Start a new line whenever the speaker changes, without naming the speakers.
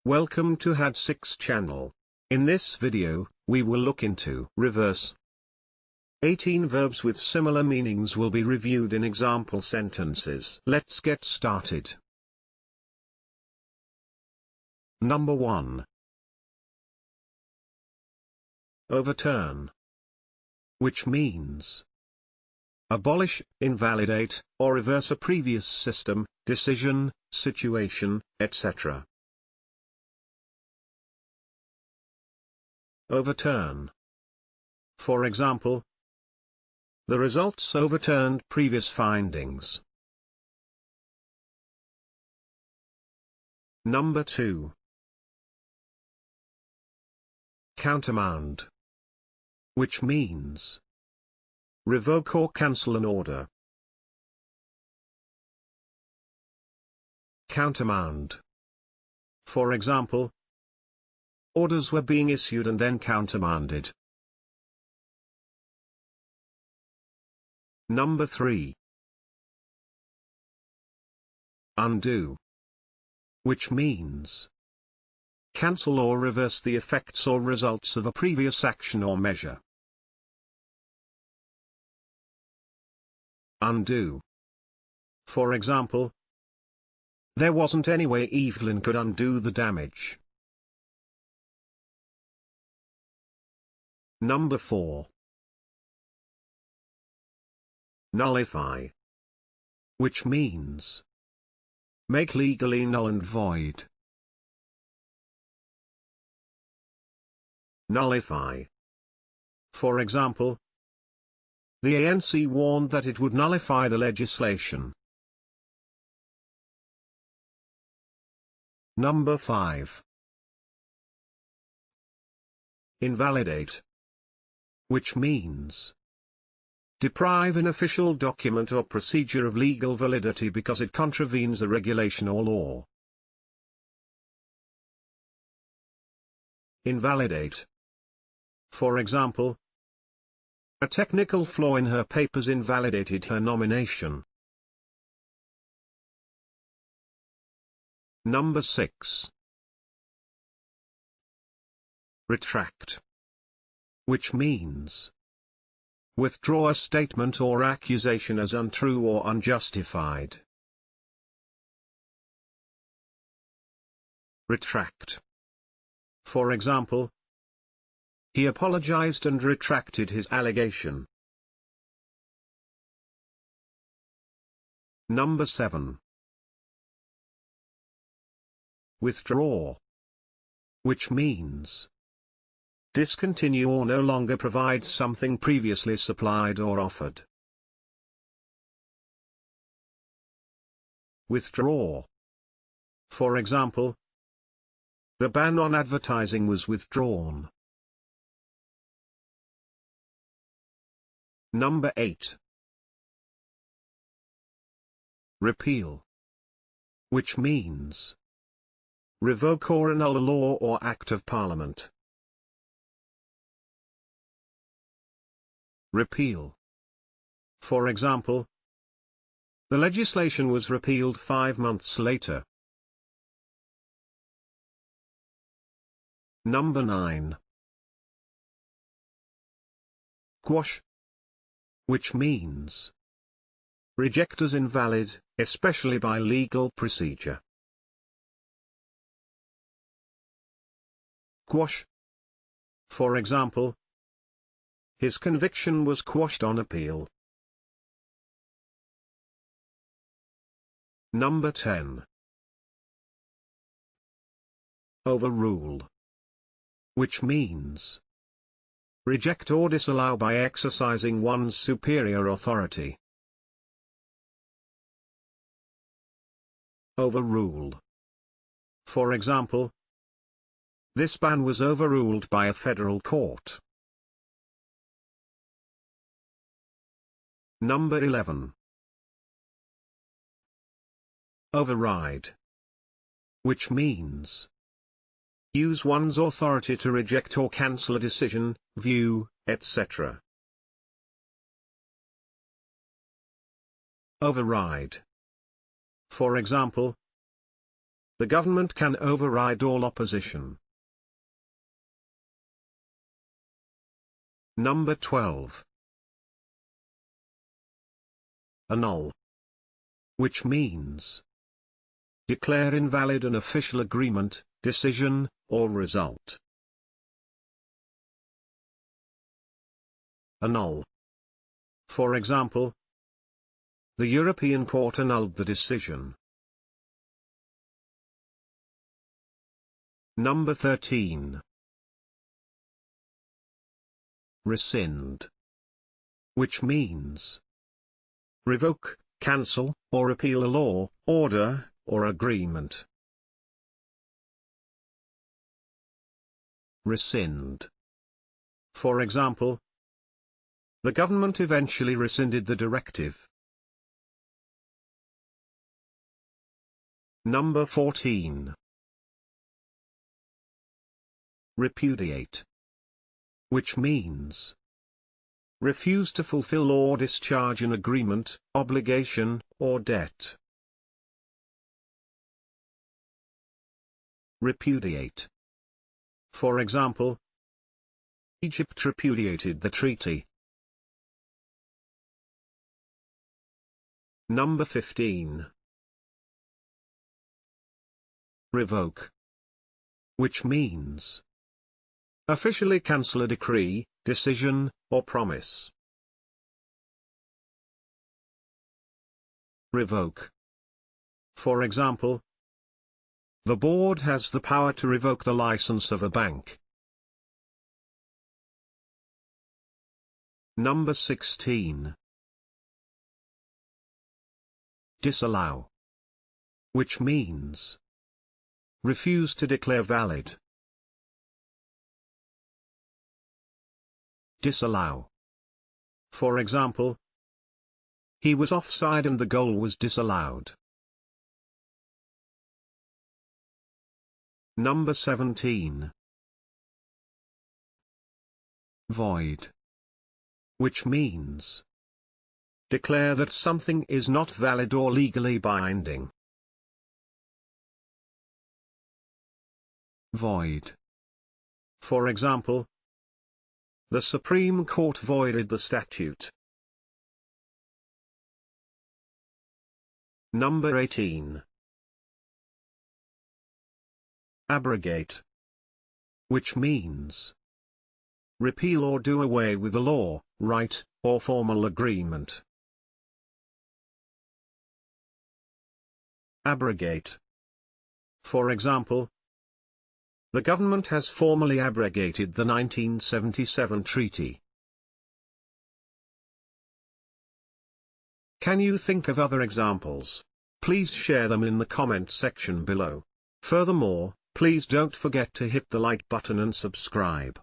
Welcome to had6 channel. In this video, we will look into reverse. 18 verbs with similar meanings will be reviewed in example sentences. Let's get started. Number 1. Overturn. Which means abolish, invalidate, or reverse a previous system, decision, situation, etc. Overturn. For example, the results overturned previous findings. Number 2. Countermand. Which means revoke or cancel an order. Countermand. For example, orders were being issued and then countermanded. Number 3. Undo. Which means cancel or reverse the effects or results of a previous action or measure. Undo. For example, there wasn't any way Evelyn could undo the damage. Number 4. Nullify. Which means make legally null and void. Nullify. For example, the ANC warned that it would nullify the legislation. Number 5. Invalidate. Which means deprive an official document or procedure of legal validity because it contravenes a regulation or law. Invalidate. For example, a technical flaw in her papers invalidated her nomination. Number 6. Retract. Which means withdraw a statement or accusation as untrue or unjustified. Retract. For example, he apologized and retracted his allegation. Number 7. Withdraw. Which means discontinue or no longer provide something previously supplied or offered. Withdraw. For example, the ban on advertising was withdrawn. Number 8. Repeal. Which means revoke or annul a law or act of Parliament. Repeal. For example, the legislation was repealed 5 months later. Number 9. Quash. Which means reject as invalid, especially by legal procedure. Quash. For example, his conviction was quashed on appeal. Number 10. Overrule. Which means reject or disallow by exercising one's superior authority. Overrule. For example, this ban was overruled by a federal court. Number 11. Override. Which means use one's authority to reject or cancel a decision, view, etc. Override. For example, The government can override all opposition. Number 12. Annul. Which means declare invalid an official agreement, decision, or result. Annul. For example, the European Court annulled the decision. Number 13. Rescind. Which means revoke, cancel, or repeal a law, order, or agreement. Rescind. For example, the government eventually rescinded the directive. Number 14. Repudiate. Which means refuse to fulfill or discharge an agreement, obligation, or debt. Repudiate. For example, Egypt repudiated the treaty. Number 15. Revoke. Which means officially cancel a decree, decision, or promise. Revoke. For example, the board has the power to revoke the license of a bank. Number 16. Disallow. Which means refuse to declare valid. Disallow. For example, he was offside and the goal was disallowed. Number 17. Void. Which means declare that something is not valid or legally binding. Void. For example, the Supreme Court voided the statute. Number 18. Abrogate. Which means repeal or do away with a law, right, or formal agreement. Abrogate. For example, the government has formally abrogated the 1977 treaty. Can you think of other examples? Please share them in the comment section below. Furthermore, please don't forget to hit the like button and subscribe.